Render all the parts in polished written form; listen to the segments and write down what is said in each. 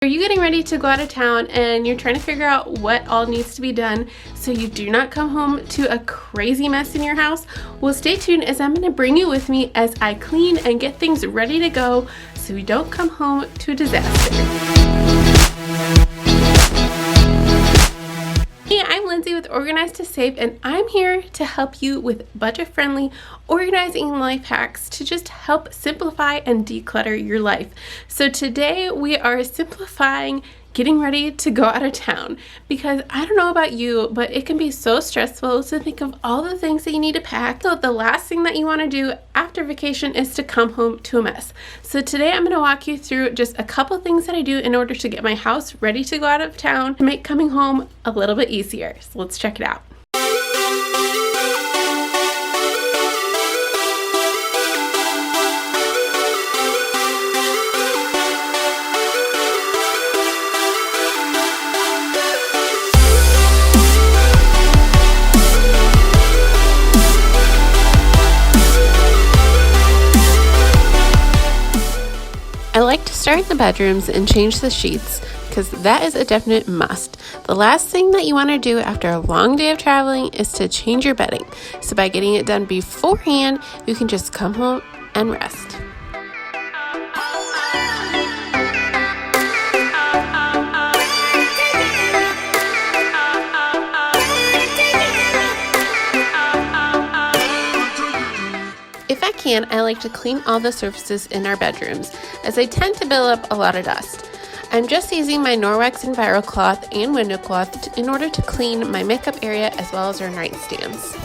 Are you getting ready to go out of town and you're trying to figure out what all needs to be done so you do not come home to a crazy mess in your house? Well, stay tuned as I'm going to bring you with me as I clean and get things ready to go so we don't come home to a disaster. Hey, I'm Lindsay with Organize to Save, and I'm here to help you with budget-friendly organizing life hacks to just help simplify and declutter your life. So today we are simplifying getting ready to go out of town, because I don't know about you, but it can be so stressful to think of all the things that you need to pack. So the last thing that you want to do after vacation is to come home to a mess. So today I'm going to walk you through just a couple things that I do in order to get my house ready to go out of town to make coming home a little bit easier. So let's check it out. I like to start in the bedrooms and change the sheets because that is a definite must. The last thing that you want to do after a long day of traveling is to change your bedding. So by getting it done beforehand, you can just come home and rest. If I can, I like to clean all the surfaces in our bedrooms, as they tend to build up a lot of dust. I'm just using my Norwex Enviro cloth and window cloth in order to clean my makeup area as well as our nightstands.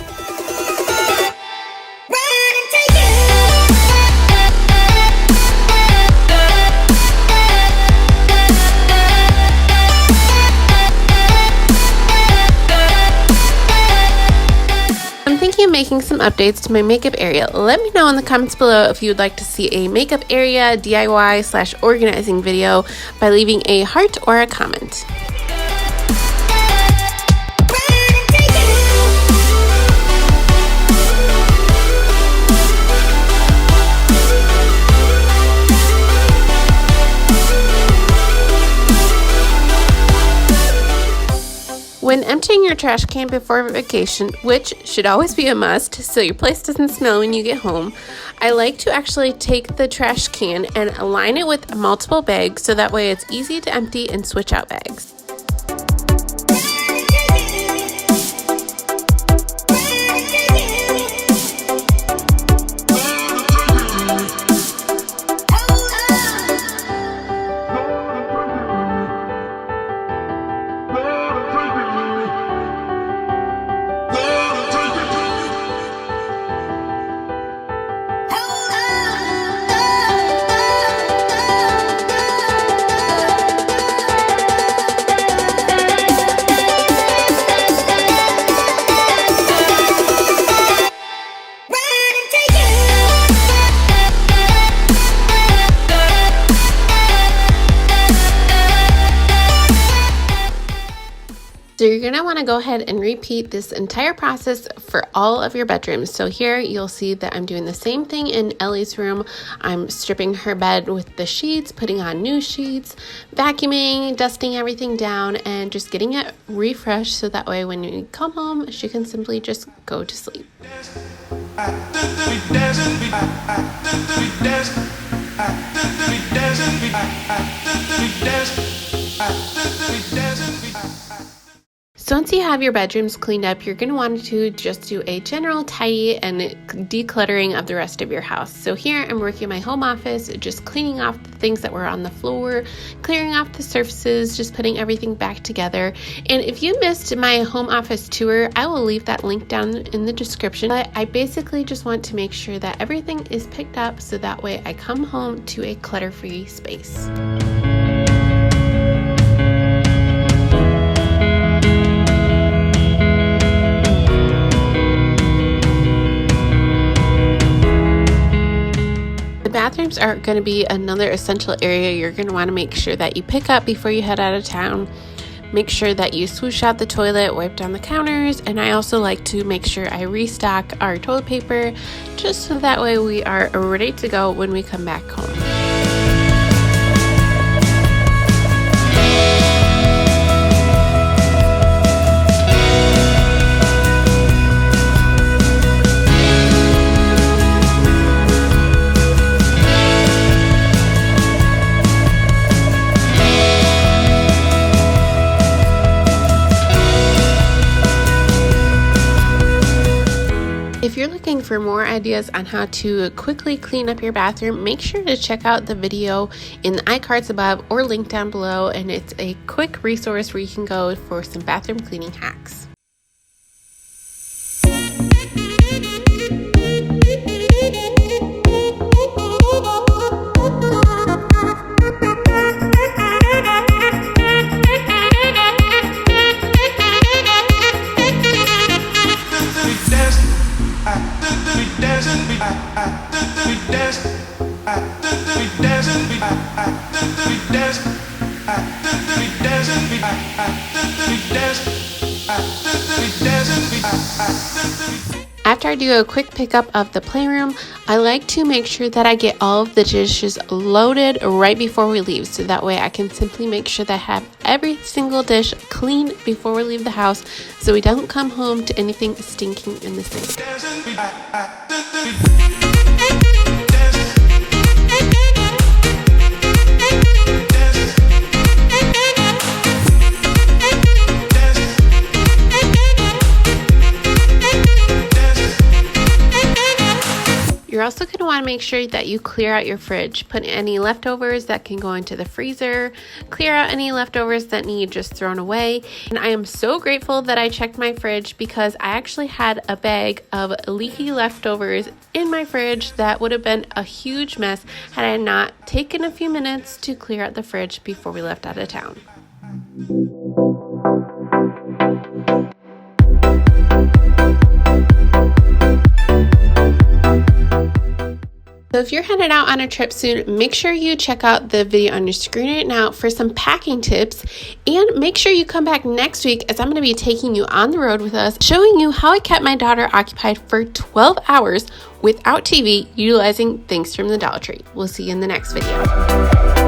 Making some updates to my makeup area. Let me know in the comments below if you would like to see a makeup area DIY/organizing video by leaving a heart or a comment. When emptying your trash can before vacation, which should always be a must so your place doesn't smell when you get home, I like to actually take the trash can and align it with multiple bags so that way it's easy to empty and switch out bags. So you're going to want to go ahead and repeat this entire process for all of your bedrooms. So here you'll see that I'm doing the same thing in Ellie's room. I'm stripping her bed with the sheets, putting on new sheets, vacuuming, dusting everything down, and just getting it refreshed so that way when you come home, she can simply just go to sleep. So once you have your bedrooms cleaned up, you're going to want to just do a general tidy and decluttering of the rest of your house. So here I'm working my home office, just cleaning off the things that were on the floor, clearing off the surfaces, just putting everything back together. And if you missed my home office tour, I will leave that link down in the description. But I basically just want to make sure that everything is picked up so that way I come home to a clutter-free space. Bathrooms are going to be another essential area you're going to want to make sure that you pick up before you head out of town. Make sure that you swoosh out the toilet, wipe down the counters, and I also like to make sure I restock our toilet paper just so that way we are ready to go when we come back home. looking for more ideas on how to quickly clean up your bathroom, make sure to check out the video in the iCards above or link down below, and it's a quick resource where you can go for some bathroom cleaning hacks. After I do a quick pickup of the playroom, I like to make sure that I get all of the dishes loaded right before we leave, so that way I can simply make sure that I have every single dish clean before we leave the house, so we don't come home to anything stinking in the sink. You're also going to want to make sure that you clear out your fridge. Put any leftovers that can go into the freezer. Clear out any leftovers that need just thrown away. And I am so grateful that I checked my fridge, because I actually had a bag of leaky leftovers in my fridge that would have been a huge mess had I not taken a few minutes to clear out the fridge before we left out of town. So if you're headed out on a trip soon, make sure you check out the video on your screen right now for some packing tips, and make sure you come back next week, as I'm going to be taking you on the road with us, showing you how I kept my daughter occupied for 12 hours without TV, utilizing things from the Dollar Tree. We'll see you in the next video.